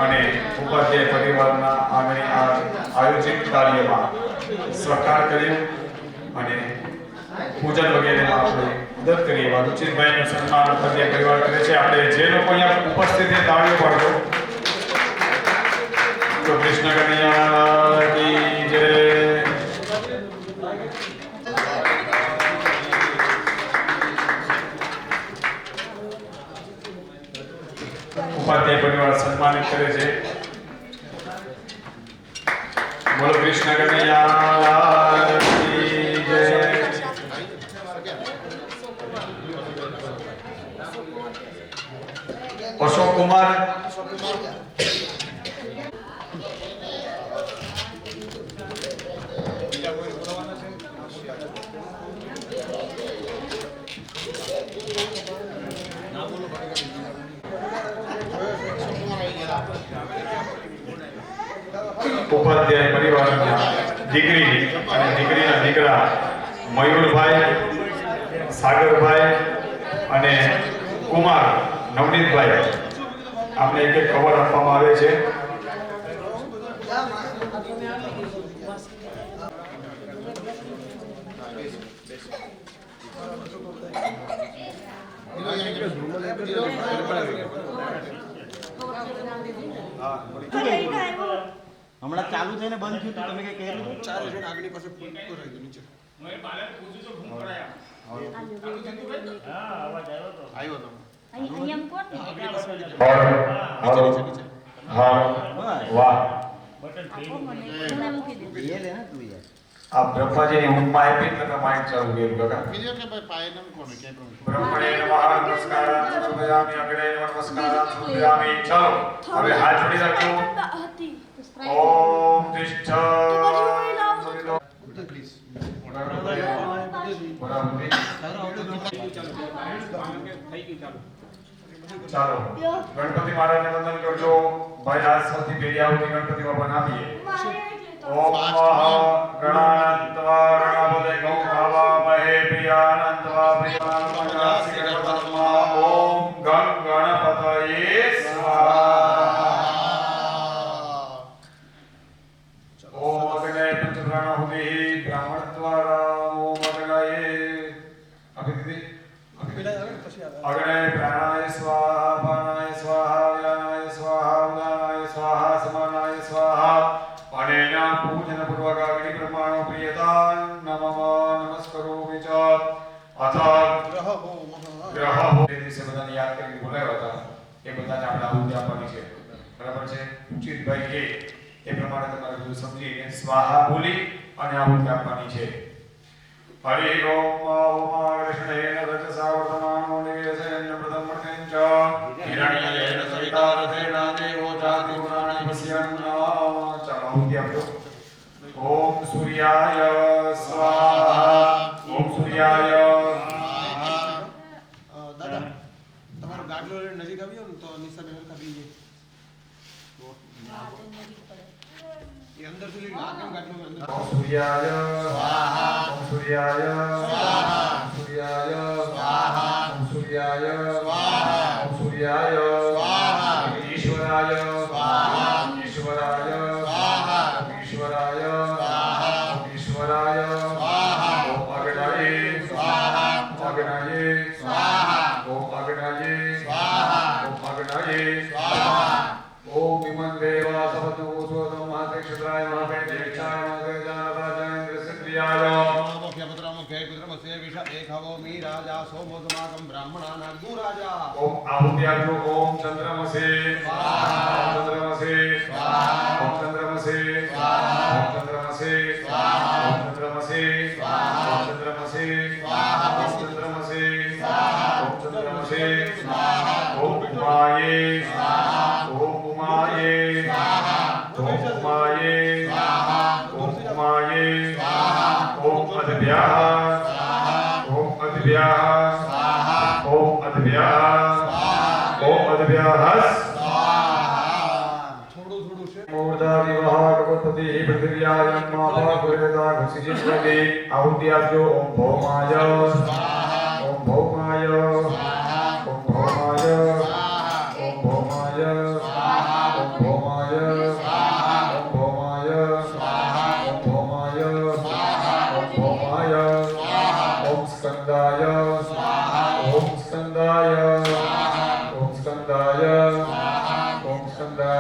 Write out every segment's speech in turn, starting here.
અને ઉપાધ્યાય પરિવારના આંગણે આયોજિત કાર્યમાં સહકાર કર્યો અને પૂજન વગેરેમાં આપણે મદદ કરીએ એવા રુચિરભાઈનું સન્માન ઉપાધ્યાય પરિવાર કરે છે. આપણે જે લોકો અહીંયા ઉપસ્થિત છે તાળીઓ પાડો. તો કૃષ્ણ કનૈયા કી જય. ઉપાધ્યાય પરિવાર સન્માનિત કરે છે. બોલો કૃષ્ણ કનૈયા કી જય. અશોક કુમાર ઉપાધ્યાય પરિવારના દીકરી અને દીકરીના દીકરા મયુરભાઈ, સાગરભાઈ અને કુમાર નવનીતભાઈ આમને એક કવર આપવામાં આવે છે. હમણાં ચાલુ થઈને બંધ થયું તો તમે કઈ કહ્યું ચાલુ છે આગળની પાસે પૂરો રહી ગયો નીચે મેં બાલે પૂછ્યું તો ફોન કરાયા. હા અવાજ આવ્યો તો. આવ્યો તો અહીંયા કોણ આગળની પાસે નીચે નીચે હા વાહ. મૂકી દે એ લે ને તું યાર આ બ્રહ્માજીની ઊંઘમાં આપી તો માઇક ચાલુ કર્યું કાકા. બીજો કે ભાઈ પાયનમ કોને કે પણ બ્રહ્મણે નમઃ નમસ્કારાં સમર્પયામિ અગ્રે નમસ્કારાં સમર્પયામિ. ચાલો હવે હાથ જોડી રાખજો. ઓમ તિષ્ઠ પ્લીઝ ચાલો ગણપતિ મહારાજને વંદન કરજો. ભાઈ હાથ સૌથી પેલી આવતી ગણપતિ બાપાને આપીએ. ઓમ ગણાનંતવા ગણપતે ગૌ ભાવામહે પ્રિયાનંતવા પ્રિયાનંતવા. ઓમ ગણ ગણપતયે સ્વાહા. ઓમ અગ્નય પંચપ્રાણાહુતિ બ્રાહ્મણ દ્વારા ઓમ અગ્નયે અભિધિ અગ્નય પ્રાણાય સ્વાહા પાનાય સ્વાહા વ્યાનાય સ્વાહા ઉદાનાય સ્વાહા સમાનાય સ્વાહા. અનેના પૂજન પૂર્વક અગ્નિ બ્રહ્માણો પ્રિયતા નમઃ નમસ્કરો વિચાર અથ ગ્રહો એ દિવસે બધાને યાદ કરીને બોલાવ્યા હતા એ બધાને આપણે આહુતિ આપવાની છે. બરાબર છે. ઉચિતભાઈ કે એ પ્રમાણે તમારે બધું સમજીને સ્વાહા બોલી અને આહુતિ આપવાની છે. હરિ ઓમ ઓમ કૃષ્ણેન રજસા વર્તમાનો નિવેશેન પ્રથમર્થેન ચ હિરણ્યેન સવિતા રથેન દેવો જાતિ પુરાણે પશ્યન્ન. ચાલો આહુતિ આપજો. ઓમ સૂર્યાય સ્વાહા. ઓમ સૂર્યાય. દાદા તમારો ગાડલો લઈને નજીક આવ્યો ને તો નિશાને હલકા પી જાય એ અંદર સુધી આ કેમ ગાડલો અંદર ઓમ સૂર્યાય સ્વાહા. ઓમ સૂર્યાય સ્વાહા. ઓમ સૂર્યાય સ્વાહા. ઓમ સૂર્યાય સ્વાહા. ઓમ સૂર્યાય સ્વાહા. ઈશ્વરાય સ્વાહા. ઈશ્વરાય સ્વાહા. ઈશ્વરાય સ્વાહા. ઈશ્વરાય સ્વાહા. ઓમ અગ્નયે સ્વાહા. અગ્નયે સ્વાહા. ઓમ અગ્નયે સ્વાહા. ઓમ અગ્નયે સ્વાહા. ઓમ વિમન દેવા સવતુ સોતમ મહાતે ક્ષત્રાય મહાતે દેક્ષાય મહાતે જાનરાજેન્દ્ર સિદ્ધિયાય. મુખ્ય પુત્ર મુખ્ય પુત્ર મસ્ય વિષા એખાવો મી રાજા સોમોદમાકમ બ્રાહ્મણાના ગુરાજા. ઓમ આહુતિ આપજો. ઓમ ચંદ્રમસે સ્વાહા. ઓમ ચંદ્રમસે સ્વાહા. ઓમ ચંદ્રમસે સ્વાહા. ઓમ ચંદ્રમસે સ્વાહા. ઓમ ચંદ્રમસે સ્વાહા. ઓમ ચંદ્રમસે સ્વાહા. ઓમ ચંદ્રમસે સ્વાહા. ઓમ ચંદ્રમસે સ્વાહા. ઓમ ઉમાયે સ્વાહા. ઓમ ઉમાયે સ્વાહા. ઓમ ઉમાયે સ્વાહા. ઓમ ઉમાયે સ્વાહા. ઓમ અદભ્યાહ સ્વાહા. ઓમ અદભ્યાહ સ્વાહા. ઓમ અદભ્યાહ સ્વાહા. ઓમ અદભ્યાહ સ્વાહા. થોડું થોડું છે મૂર્ધા વિવાહ કપતિ પૃથિવ્યાયમ મહાભાગુરેતા ઘસિજિષ્વતિ. આહુતિ આપજો. ઓમ ભૌમાય સ્વાહા. ઓમ ભૌમાય સ્વાહા. ઓમ ભૌમાય સ્વાહા. ઓમ ભૌમાય સ્વાહા. ઓમ ભૌમાય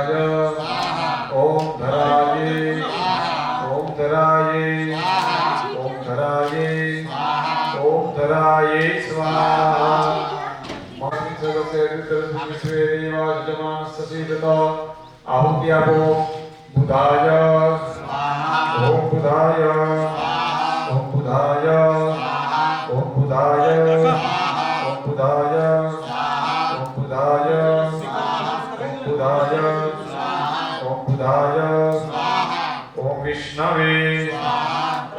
नारायणाय ओम धराये ओम धराये ओम धराये ओम धराये स्वाहा मस्मिन् सर्वस्य विश्वे देवाजमानस्यसीदतो आहुत्यापो बुधाय ओम बुधाय ओम बुधाय ओम बुधाय ओम बुधाय ओम बुधाय ओम बुधाय ओम बुधाय ओम विष्णवे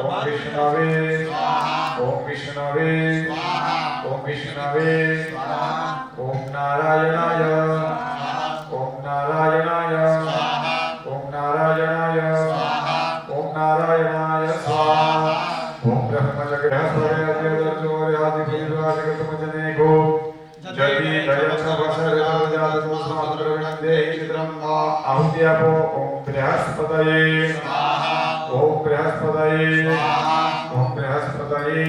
ओम विष्णवे ओम विष्णवे ओम विष्णवे ओम नारायणाय ओम नारायणाय ओम नारायणाय ओम नारायणाय स्वाहा ओम ब्रह्मजगदस्वरयादिपूर्वादिगतमजनेको जति दयक्षवसरजातसमाद्रविणन्देहित्रम् आहुत्यापो ओम बृहस्पतये ओम बृहस्पतये ओम बृहस्पतये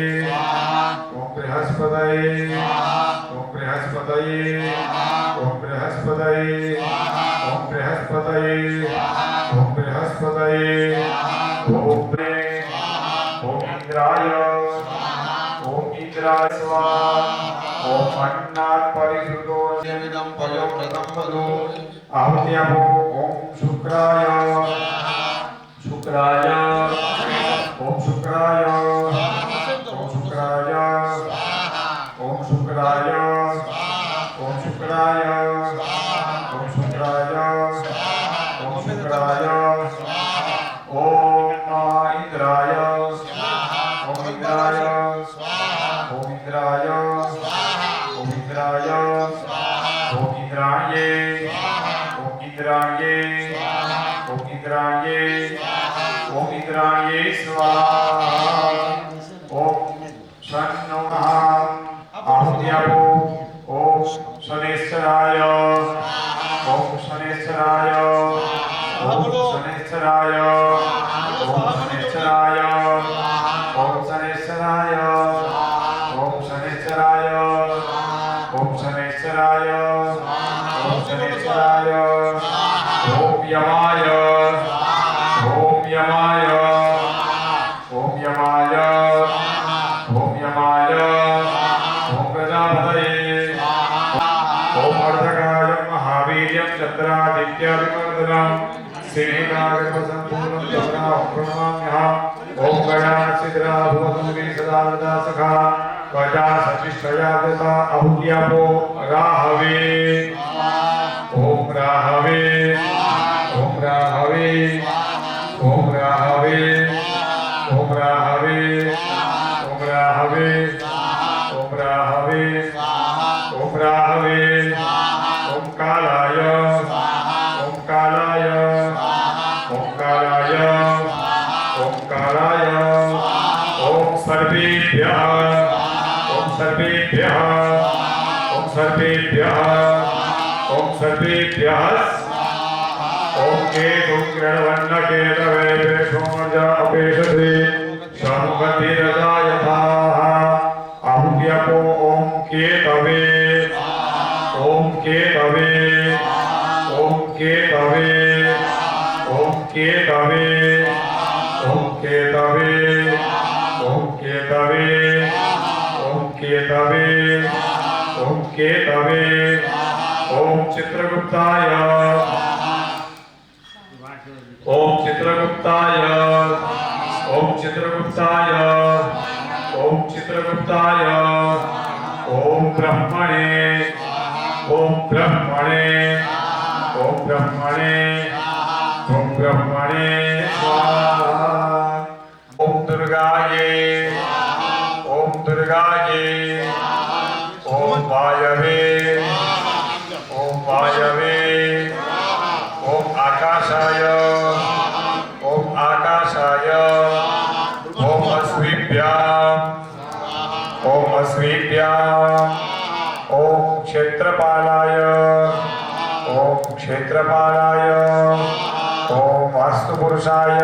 ओम बृहस्पतये ओम बृहस्पतये ओम बृहस्पतये ओम बृहस्पतये ओम बृहस्पतये ओम इंद्राय ओम इंद्राय स्वाहा ओम अन्नात् परिश्रुतो नियमितं पयोव्रतं वदो आहुत्यापो ओम शुक्राय शुक्राय ओम शुक्राय ओम शुक्राय ओम शुक्राय ओम शुक्राय ओम शुक्राय ओम शुक्राय ओम इंद्राय ओम इंद्राय ओम इंद्राय ओम इंद्राय ओम इंद्राये ओम इंद्राये ओम इंद्राये ओम इंद्राये स्वाहा ओम शन्नो आहुत्यापो ओम शनेश्वराय ओम शनेश्वराय ओम शनेश्वराय ओम शनेश्वराय ओम शनेश्वराय ओम शनेश्वराय ओम शनेश्वराय ओम शनेश्वराय ओम यमाय ओम यमाय ओम यमाय ओम यमाय ओम प्रजापतये ओम अर्धकाय महावीर्यं चन्द्रादित्यादिवर्धनं श्रीनागसम्पूर्णं तस्मात् प्रणमाम्यहम् ओम गणासिद्रा भवतुरी सदा वरदा सखा वजा सचिष्टया वृता आहुत्यापो राहवे ओम राहवे ओम राहवे ओम राहवे ओम राहवे ओम राहवे ओम राहवे ओम राहवे ओम कालाय ओम कालाय ओम कालाय ओम कालाय ओम सर्वेभ्यः ओम सर्वेभ्यः ओम सर्वेभ्यः ओम सर्वेभ्यः ओम केतुग्रणवन्नकेतवे वेषोर्जा अपेशते शम्पतिरजा यथाः आहुत्यापो ओम केतवे ओम केतवे ओम केतवे ओम केतवे ओम केतवे ओम केतवे ओम केतवे ओम केतवे ओम चित्रगुप्ताय ओम चित्रगुप्ताय ओम चित्रगुप्ताय ओम चित्रगुप्ताय ओम ब्रह्मणे ओम ब्रह्मणे ओम ब्रह्मणे ओम ब्रह्मणे स्वाहा ओम दुर्गाये ओम दुर्गाये ओम वायवे ओम वायवे ओम आकाशाय ओम आकाशाय ओम अस्मिभ्याम् ओम अस्मिभ्याम् ओम क्षेत्रपालाय ओम क्षेत्रपालाय ओम वास्तुपुरुषाय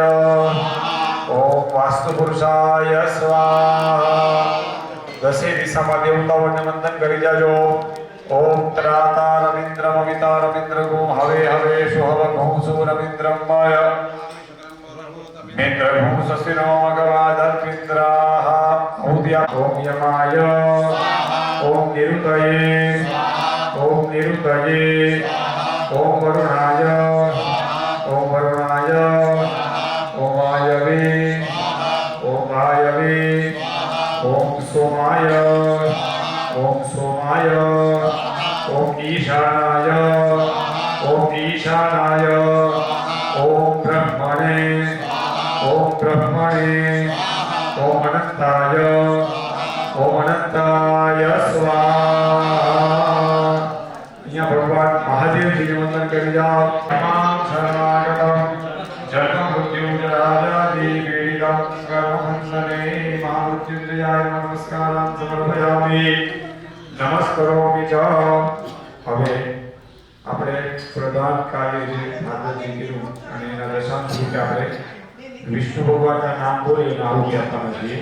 ओम वास्तुपुरुषाय स्वाहा दसे दिशाમાં દેવતાઓને વંદન કરી જાજો ઓમ ત્રાતા રવિન્દ્ર મવિતા રવિન્દ્ર ગો હવે હવે देवेषु हवघोषूरमिन्द्रं माय मित्रभूषस्तिनो मघवादर्पिन्द्राः औद्या ॐ यमाय ॐ निरुतये ॐ निरुतये ॐ वरुणाय ॐ वरुणाय ॐ वायवे ॐ वायवे ॐ सोमाय ॐ सोमाय ॐ ईशानाय ॐ ईशानाय ॐ ब्रह्मणे ॐ ब्रह्मणे ॐ अनन्ताय स्वाहा। यहाँ भगवान महादेव जी ने वंदन कर दिया। तमाम शरणागतम जन्म मृत्यु जराजादि पीडितं कर्मबन्धने महामृत्युंजयाय नमस्कारान् समर्पयामि नमस्करोमि च। હવે આપણે પ્રધાન કાર્ય જે ભાગવતજી કીધું અને એના દશાંશ રૂપે આપણે વિષ્ણુ ભગવાનના નામ બોલી અને આહુતિ આપવાના છીએ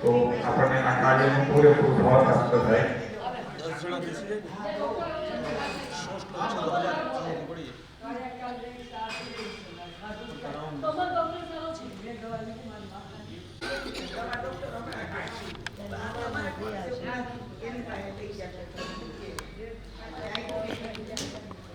તો આપણને આ કાર્યનું પૂરેપૂરું ફળ પ્રાપ્ત થાય।